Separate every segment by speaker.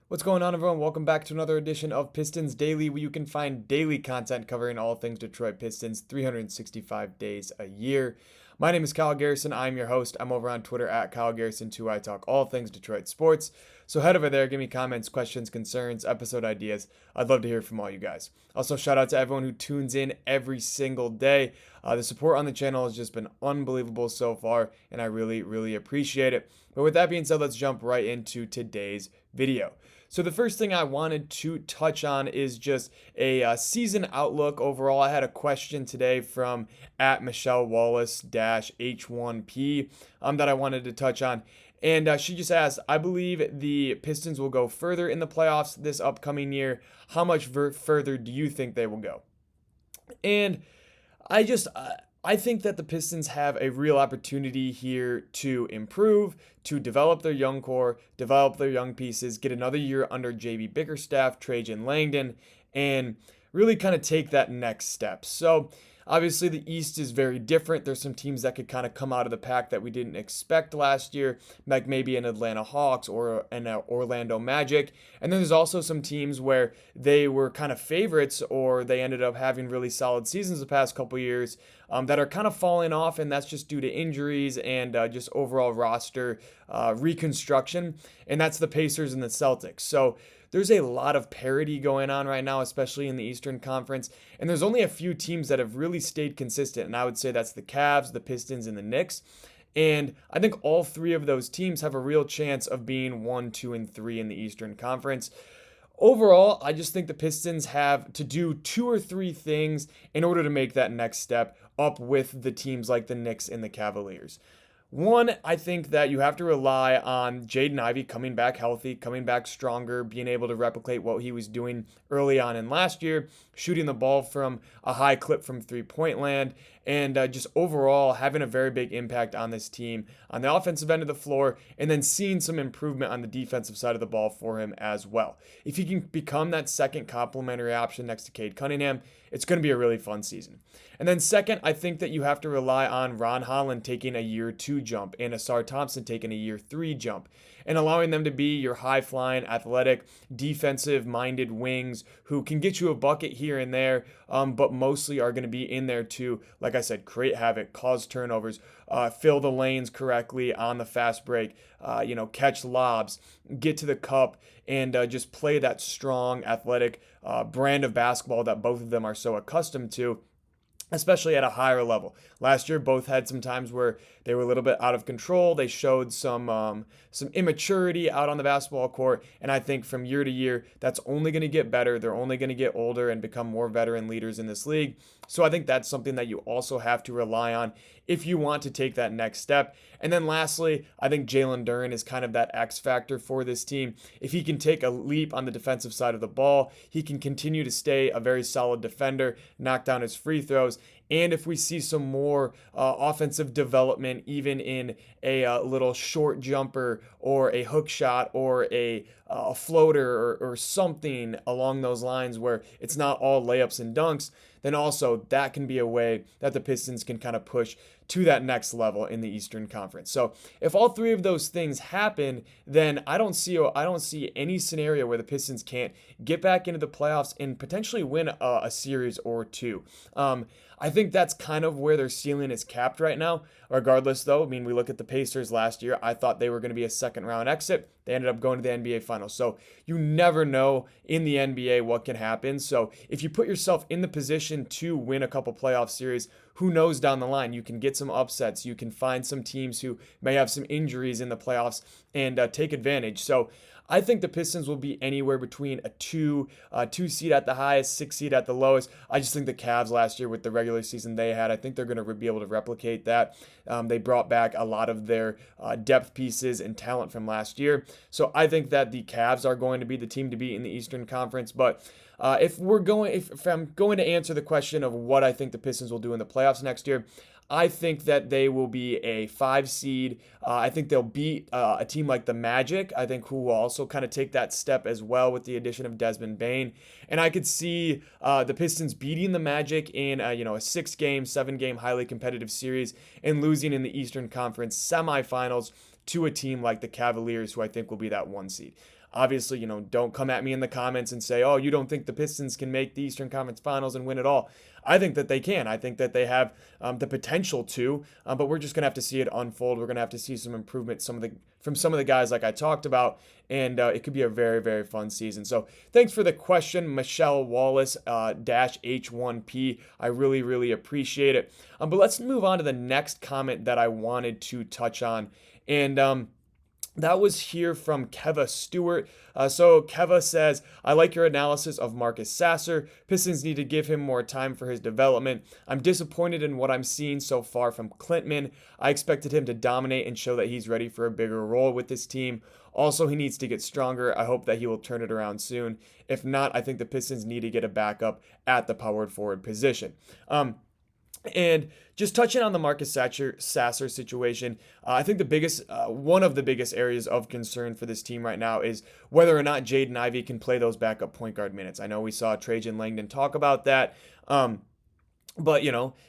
Speaker 1: What's going on, everyone? Welcome back to another edition of Pistons Daily, where you can find daily content covering all things Detroit Pistons 365 days a year. My name is Kyle Garrison. I'm your host. I'm over on Twitter at Kyle Garrison2. I talk all things Detroit sports. So head over there, give me comments, questions, concerns, episode ideas. I'd love to hear from all you guys. Also, shout out to everyone who tunes in every single day. The support on the channel has just been unbelievable so far, and I really, really appreciate it. But with that being said, let's jump right into today's video. So the first thing I wanted to touch on is just a season outlook overall. I had a question today from at Michelle Wallace H1P that I wanted to touch on. And she just asked, I believe the Pistons will go further in the playoffs this upcoming year. How much further do you think they will go? And I think that the Pistons have a real opportunity here to improve, to develop their young core, develop their young pieces, get another year under JB Bickerstaff, Trajan Langdon, and really kind of take that next step. So obviously the East is very different. There's some teams that could kind of come out of the pack that we didn't expect last year, like maybe an Atlanta Hawks or an Orlando Magic. And then there's also some teams where they were kind of favorites or they ended up having really solid seasons the past couple years that are kind of falling off, and that's just due to injuries and just overall roster reconstruction. And that's the Pacers and the Celtics. So there's a lot of parity going on right now, especially in the Eastern Conference. And there's only a few teams that have really stayed consistent. And I would say that's the Cavs, the Pistons, and the Knicks. And I think all three of those teams have a real chance of being 1, 2, and 3 in the Eastern Conference. Overall, I just think the Pistons have to do 2 or 3 things in order to make that next step up with the teams like the Knicks and the Cavaliers. One, I think that you have to rely on Jaden Ivey coming back healthy, coming back stronger, being able to replicate what he was doing early on in last year, shooting the ball from a high clip from three-point land, and just overall having a very big impact on this team on the offensive end of the floor, and then seeing some improvement on the defensive side of the ball for him as well. If he can become that second complementary option next to Cade Cunningham, it's going to be a really fun season. And then second, I think that you have to rely on Ron Holland taking a year 2 jump and Asar Thompson taking a year 3 jump and allowing them to be your high-flying, athletic, defensive-minded wings who can get you a bucket here and there, but mostly are going to be in there to, like I said, create havoc, cause turnovers, fill the lanes correctly on the fast break, catch lobs, get to the cup, and just play that strong, athletic brand of basketball that both of them are so accustomed to, especially at a higher level. Last year, both had some times where they were a little bit out of control. They showed some immaturity out on the basketball court, and I think from year to year, that's only going to get better. They're only going to get older and become more veteran leaders in this league. So I think that's something that you also have to rely on if you want to take that next step. And then lastly, I think Jalen Duren is kind of that X factor for this team. If he can take a leap on the defensive side of the ball, he can continue to stay a very solid defender, knock down his free throws. And if we see some more offensive development, even in a little short jumper or a hook shot or a floater or something along those lines where it's not all layups and dunks, then also that can be a way that the Pistons can kind of push to that next level in the Eastern Conference. So if all three of those things happen, then I don't see any scenario where the Pistons can't get back into the playoffs and potentially win a series or two. I think that's kind of where their ceiling is capped right now. Regardless, though, I mean, we look at the Pacers last year. I thought they were going to be a second round exit. They ended up going to the NBA Finals. So you never know in the NBA what can happen. So if you put yourself in the position to win a couple playoff series, who knows down the line? You can get some upsets. You can find some teams who may have some injuries in the playoffs and take advantage. So I think the Pistons will be anywhere between a 2 seed at the highest, 6 seed at the lowest. I just think the Cavs last year with the regular season they had, I think they're going to be able to replicate that. They brought back a lot of their depth pieces and talent from last year. So I think that the Cavs are going to be the team to beat in the Eastern Conference. But if I'm going to answer the question of what I think the Pistons will do in the playoffs next year, I think that they will be a 5 seed. I think they'll beat a team like the Magic, I think, who will also kind of take that step as well with the addition of Desmond Bane. And I could see the Pistons beating the Magic in a 6-game, 7-game highly competitive series and losing in the Eastern Conference semifinals to a team like the Cavaliers, who I think will be that 1 seed. Obviously, don't come at me in the comments and say, oh, you don't think the Pistons can make the Eastern Conference Finals and win it all. I think that they can. I think that they have the potential to, but we're just going to have to see it unfold. We're going to have to see some improvement from some of the guys like I talked about, and it could be a very, very fun season. So thanks for the question, Michelle Wallace H1P. I really, really appreciate it. But let's move on to the next comment that I wanted to touch on. And that was here from Keva Stewart. So Keva says, I like your analysis of Marcus Sasser. Pistons need to give him more time for his development. I'm disappointed in what I'm seeing so far from Klintman. I expected him to dominate and show that he's ready for a bigger role with this team. Also, he needs to get stronger. I hope that he will turn it around soon. If not, I think the Pistons need to get a backup at the powered forward position. And just touching on the Marcus Sasser situation, I think one of the biggest areas of concern for this team right now is whether or not Jaden Ivey can play those backup point guard minutes. I know we saw Trajan Langdon talk about that. But,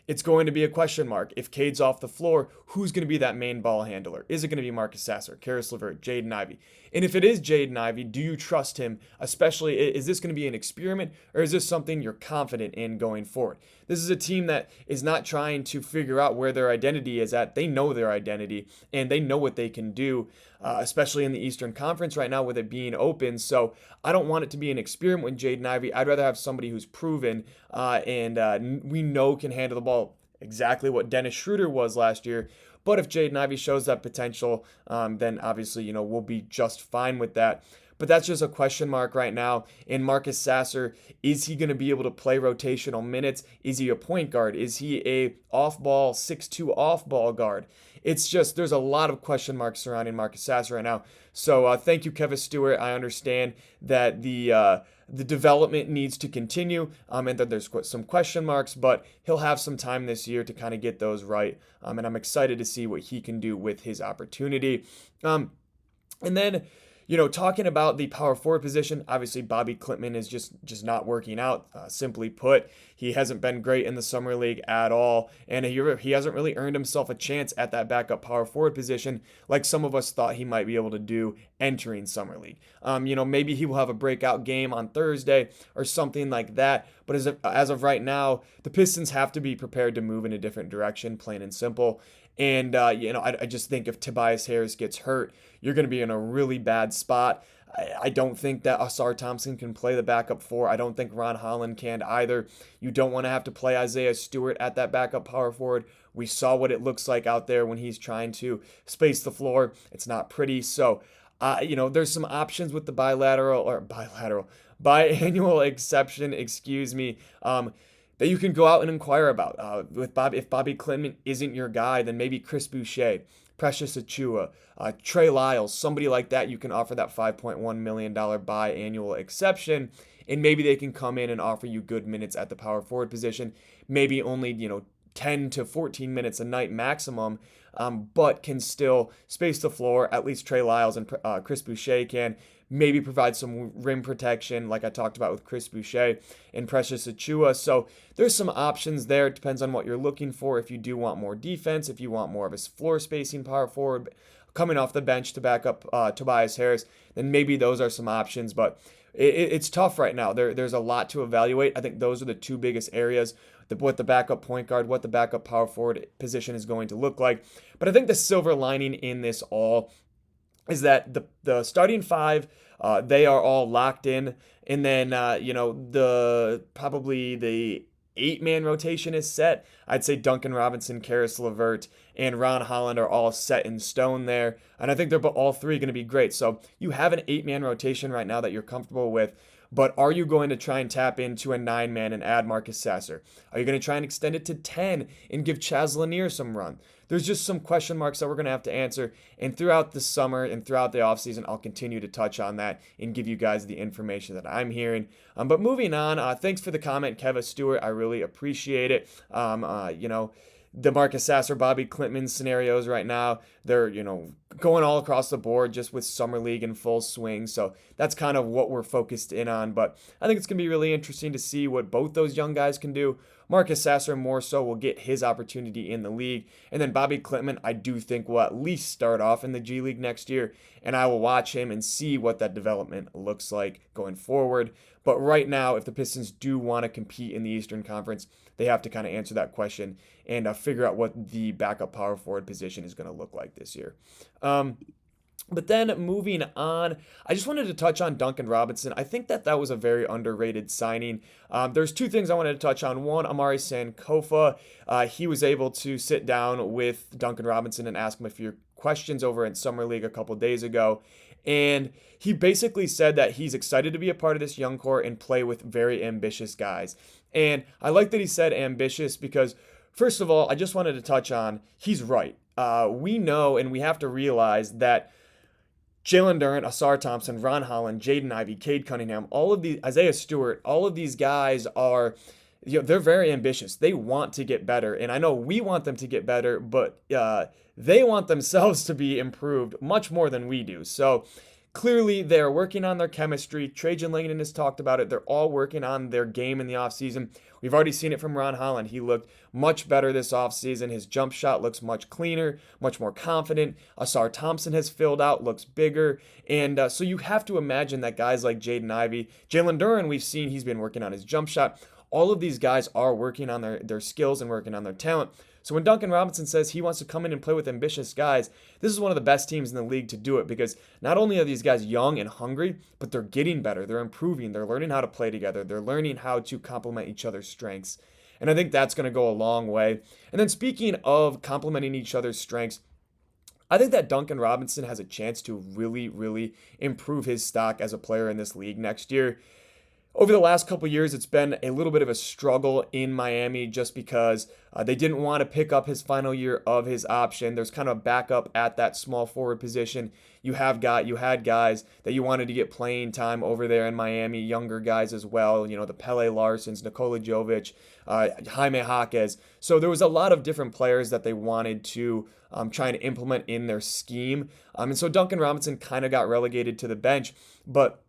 Speaker 1: it's going to be a question mark. If Cade's off the floor, who's going to be that main ball handler? Is it going to be Marcus Sasser, Karis LeVert, Jaden Ivey? And if it is Jaden Ivey, do you trust him? Especially, is this going to be an experiment, or is this something you're confident in going forward? This is a team that is not trying to figure out where their identity is at. They know their identity, and they know what they can do, especially in the Eastern Conference right now with it being open. So I don't want it to be an experiment with Jaden Ivey. I'd rather have somebody who's proven and we know can handle the ball exactly what Dennis Schroeder was last year. But if Jaden Ivey shows that potential, then obviously, we'll be just fine with that. But that's just a question mark right now. And Marcus Sasser, is he going to be able to play rotational minutes? Is he a point guard? Is he a off-ball, 6'2" off-ball guard? It's just, there's a lot of question marks surrounding Marcus Sasser right now. So thank you, Kevin Stewart. I understand that the development needs to continue and that there's some question marks, but he'll have some time this year to kind of get those right. And I'm excited to see what he can do with his opportunity. And then, talking about the power forward position, obviously Bobby Klintman is just not working out. Simply put, he hasn't been great in the summer league at all, and he hasn't really earned himself a chance at that backup power forward position like some of us thought he might be able to do entering summer league. Maybe he will have a breakout game on Thursday or something like that. But as of right now, the Pistons have to be prepared to move in a different direction, plain and simple. And, I just think if Tobias Harris gets hurt, you're going to be in a really bad spot. I don't think that Asar Thompson can play the backup four. I don't think Ron Holland can either. You don't want to have to play Isaiah Stewart at that backup power forward. We saw what it looks like out there when he's trying to space the floor. It's not pretty. So, there's some options with the biannual exception, that you can go out and inquire about. If Bobby Klintman isn't your guy, then maybe Chris Boucher, Precious Achiuwa, Trey Lyles, somebody like that, you can offer that $5.1 million biannual exception, and maybe they can come in and offer you good minutes at the power forward position, maybe only, 10 to 14 minutes a night maximum, but can still space the floor. At least Trey Lyles and Chris Boucher can. Maybe provide some rim protection like I talked about with Chris Boucher and Precious Achiuwa. So there's some options there. It depends on what you're looking for. If you do want more defense, if you want more of a floor spacing power forward coming off the bench to back up Tobias Harris, then maybe those are some options. But it's tough right now. There's a lot to evaluate. I think those are the two biggest areas, what the backup point guard, what the backup power forward position is going to look like. But I think the silver lining in this all is that the starting five, they are all locked in. And then, probably the 8-man rotation is set. I'd say Duncan Robinson, Karis LeVert, and Ron Holland are all set in stone there. And I think they're all three going to be great. So you have an 8-man rotation right now that you're comfortable with. But are you going to try and tap into a 9-man and add Marcus Sasser? Are you going to try and extend it to 10 and give Chaz Lanier some run? There's just some question marks that we're going to have to answer. And throughout the summer and throughout the offseason, I'll continue to touch on that and give you guys the information that I'm hearing. But moving on, thanks for the comment, Kevin Stewart. I really appreciate it. The Marcus Sasser, Bobby Klintman scenarios right now, they're, going all across the board just with Summer League in full swing. So that's kind of what we're focused in on. But I think it's going to be really interesting to see what both those young guys can do. Marcus Sasser more so will get his opportunity in the league. And then Bobby Klintman, I do think will at least start off in the G League next year. And I will watch him and see what that development looks like going forward. But right now, if the Pistons do want to compete in the Eastern Conference, they have to kind of answer that question and figure out what the backup power forward position is going to look like this year. But then moving on, I just wanted to touch on Duncan Robinson. I think that was a very underrated signing. There's two things I wanted to touch on. One, Amari Sankofa. He was able to sit down with Duncan Robinson and ask him a few questions over in Summer League a couple days ago. And he basically said that he's excited to be a part of this young core and play with very ambitious guys. And I like that he said ambitious because, first of all, I just wanted to touch on, he's right. We know and we have to realize that Jalen Duren, Asar Thompson, Ron Holland, Jaden Ivey, Cade Cunningham, all of these, Isaiah Stewart, all of these guys are, they're very ambitious. They want to get better. And I know we want them to get better, but they want themselves to be improved much more than we do. So clearly they're working on their chemistry. Trajan Langdon has talked about it. They're all working on their game in the offseason. We've already seen it from Ron Holland. He looked much better this offseason. His jump shot looks much cleaner, much more confident. Asar Thompson has filled out, looks bigger. And so you have to imagine that guys like Jaden Ivey, Jalen Duren, we've seen he's been working on his jump shot. All of these guys are working on their skills and working on their talent. So when Duncan Robinson says he wants to come in and play with ambitious guys, this is one of the best teams in the league to do it because not only are these guys young and hungry, but they're getting better, they're improving, they're learning how to play together, they're learning how to complement each other's strengths. And I think that's going to go a long way. And then speaking of complementing each other's strengths, I think that Duncan Robinson has a chance to really, really improve his stock as a player in this league next year. Over the last couple years, it's been a little bit of a struggle in Miami just because they didn't want to pick up his final year of his option. There's kind of a backup at that small forward position. You had guys that you wanted to get playing time over there in Miami, younger guys as well, the Pele Larsons, Nikola Jovic, Jaime Jaquez. So there was a lot of different players that they wanted to try and implement in their scheme. And so Duncan Robinson kind of got relegated to the bench, but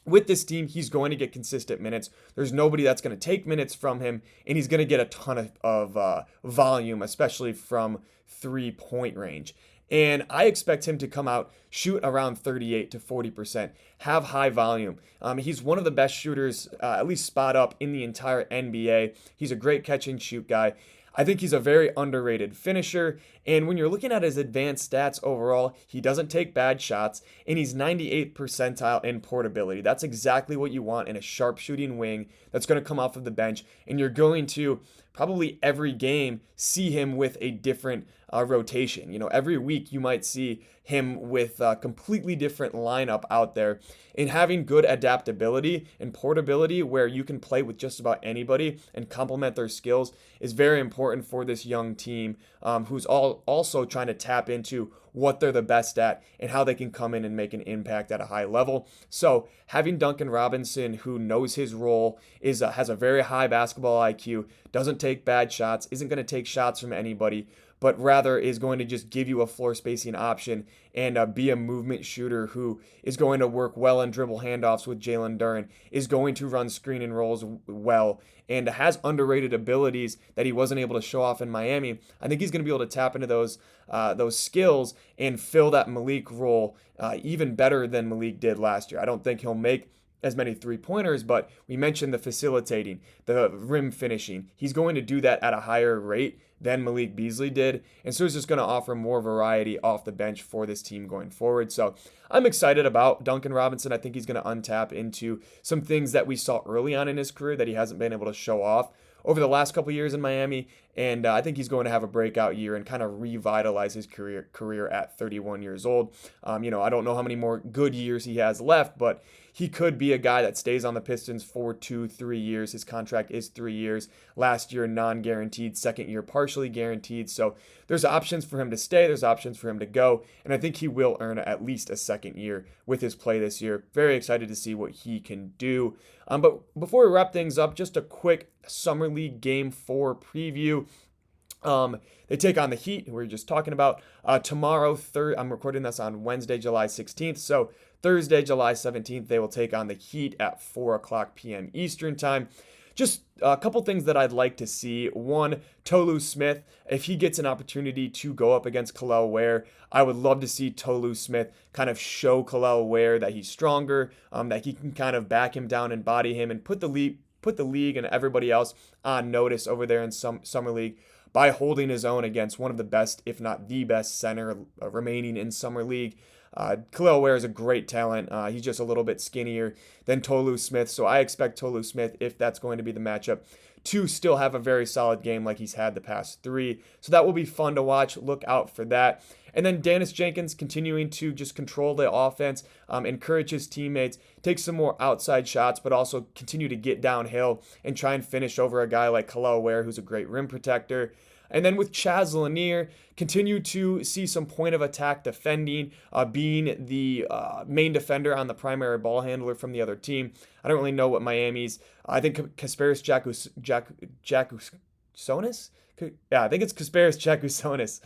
Speaker 1: with this team, he's going to get consistent minutes. There's nobody that's going to take minutes from him, and he's going to get a ton of volume, especially from three-point range. And I expect him to come out, shoot around 38 to 40%, have high volume. He's one of the best shooters, at least spot up, in the entire NBA. He's a great catch and shoot guy. I think he's a very underrated finisher, and when you're looking at his advanced stats overall, he doesn't take bad shots, and he's 98th percentile in portability. That's exactly what you want in a sharpshooting wing that's going to come off of the bench, and you're going to probably every game see him with a different rotation. Every week you might see him with a completely different lineup out there. And having good adaptability and portability where you can play with just about anybody and complement their skills is very important for this young team who's also trying to tap into what they're the best at and how they can come in and make an impact at a high level. So having Duncan Robinson, who knows his role, has a very high basketball IQ, doesn't take bad shots, isn't going to take shots from anybody, but rather is going to just give you a floor spacing option and be a movement shooter who is going to work well in dribble handoffs with Jalen Duren, is going to run screen and rolls well, and has underrated abilities that he wasn't able to show off in Miami. I think he's going to be able to tap into those skills and fill that Malik role even better than Malik did last year. I don't think he'll make as many three-pointers, but we mentioned the facilitating, the rim finishing. He's going to do that at a higher rate than Malik Beasley did, and so he's just going to offer more variety off the bench for this team going forward. So I'm excited about Duncan Robinson. I think he's going to untap into some things that we saw early on in his career that he hasn't been able to show off over the last couple years in Miami, and I think he's going to have a breakout year and kind of revitalize his career at 31 years old. I don't know how many more good years he has left, but he could be a guy that stays on the Pistons for 2-3 years. His contract is 3 years. Last year, non-guaranteed. Second year, partially guaranteed. So there's options for him to stay. There's options for him to go. And I think he will earn at least a second year with his play this year. Very excited to see what he can do. But before we wrap things up, just a quick Summer League Game 4 preview. They take on the Heat, who we were just talking about, tomorrow. I'm recording this on Wednesday, July 16th. So Thursday, July 17th, they will take on the Heat at 4 o'clock p.m. Eastern time. just a couple things that I'd like to see. One, Tolu Smith, if he gets an opportunity to go up against Kel'el Ware, I would love to see Tolu Smith kind of show Kel'el Ware that he's stronger, that he can kind of back him down and body him and put the league and everybody else on notice over there in Summer League by holding his own against one of the best, if not the best, center remaining in Summer League. Kel'el Ware is a great talent. He's just a little bit skinnier than Tolu Smith, so I expect Tolu Smith, if that's going to be the matchup, to still have a very solid game like he's had the past 3. So that will be fun to watch. Look out for that. And then Dennis Jenkins continuing to just control the offense, encourage his teammates, take some more outside shots, but also continue to get downhill and try and finish over a guy like Kel'el Ware, who's a great rim protector. And then with Chaz Lanier, continue to see some point of attack defending, being the main defender on the primary ball handler from the other team. I don't really know what Miami's. I think Kasparis Jakusonis? Yeah, I think it's Kasparis Jakusonis.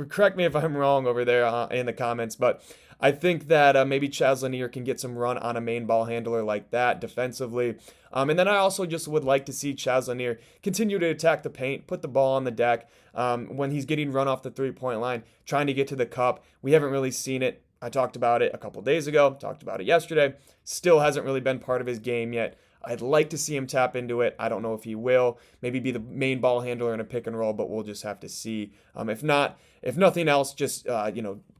Speaker 1: Correct me if I'm wrong over there in the comments, but I think that maybe Chaz Lanier can get some run on a main ball handler like that defensively. And then I also just would like to see Chaz Lanier continue to attack the paint, put the ball on the deck when he's getting run off the three-point line, trying to get to the cup. We haven't really seen it. I talked about it a couple days ago, talked about it yesterday. Still hasn't really been part of his game yet. I'd like to see him tap into it. I don't know if he will. Maybe be the main ball handler in a pick and roll, but we'll just have to see. If nothing else, just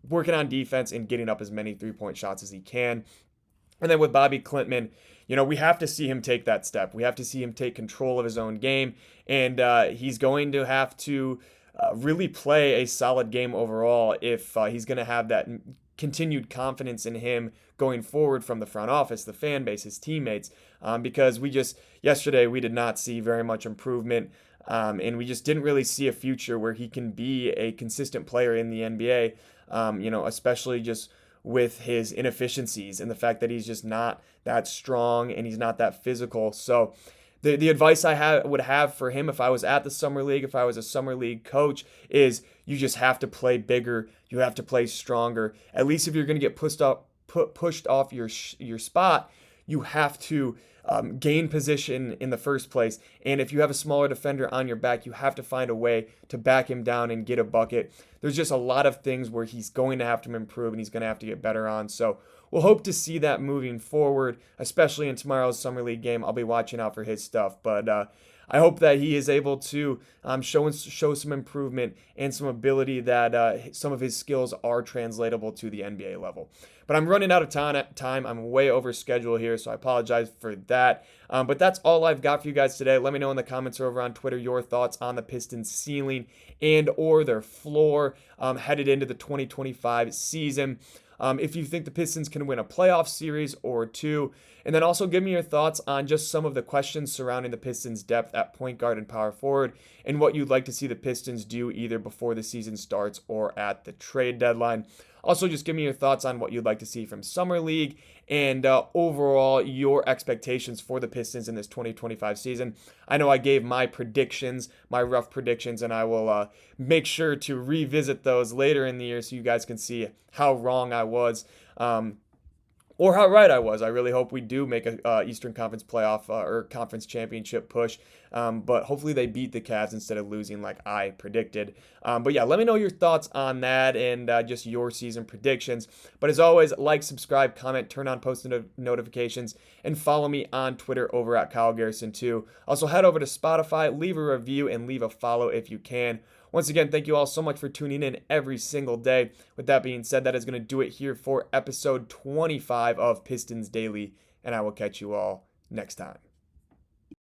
Speaker 1: working on defense and getting up as many three-point shots as he can. And then with Bobby Klintman, we have to see him take that step. We have to see him take control of his own game, and he's going to have to really play a solid game overall if he's going to have that continued confidence in him going forward from the front office, the fan base, his teammates, because yesterday we did not see very much improvement, and we just didn't really see a future where he can be a consistent player in the NBA, especially just with his inefficiencies and the fact that he's just not that strong and he's not that physical. So the advice I would have for him if I was at the Summer League, if I was a Summer League coach, is you just have to play bigger. You have to play stronger. At least if you're going to get pushed off your spot, you have to gain position in the first place. And if you have a smaller defender on your back, you have to find a way to back him down and get a bucket. There's just a lot of things where he's going to have to improve and he's going to have to get better on. So we'll hope to see that moving forward, especially in tomorrow's Summer League game. I'll be watching out for his stuff. But I hope that he is able to show some improvement and some ability that some of his skills are translatable to the NBA level. But I'm running out of time. I'm way over schedule here, so I apologize for that. But that's all I've got for you guys today. Let me know in the comments or over on Twitter your thoughts on the Pistons' ceiling and or their floor headed into the 2025 season. If you think the Pistons can win a playoff series or two. And then also give me your thoughts on just some of the questions surrounding the Pistons' depth at point guard and power forward and what you'd like to see the Pistons do either before the season starts or at the trade deadline. Also, just give me your thoughts on what you'd like to see from Summer League and overall your expectations for the Pistons in this 2025 season. I know I gave my predictions, my rough predictions, and I will make sure to revisit those later in the year so you guys can see how wrong I was. Or how right I was. I really hope we do make a Eastern Conference playoff or conference championship push. But hopefully they beat the Cavs instead of losing like I predicted. But yeah, let me know your thoughts on that and just your season predictions. But as always, like, subscribe, comment, turn on post notifications, and follow me on Twitter over at Kyle Garrison too. Also head over to Spotify, leave a review, and leave a follow if you can. Once again, thank you all so much for tuning in every single day. With that being said, that is going to do it here for episode 25 of Pistons Daily, and I will catch you all next time.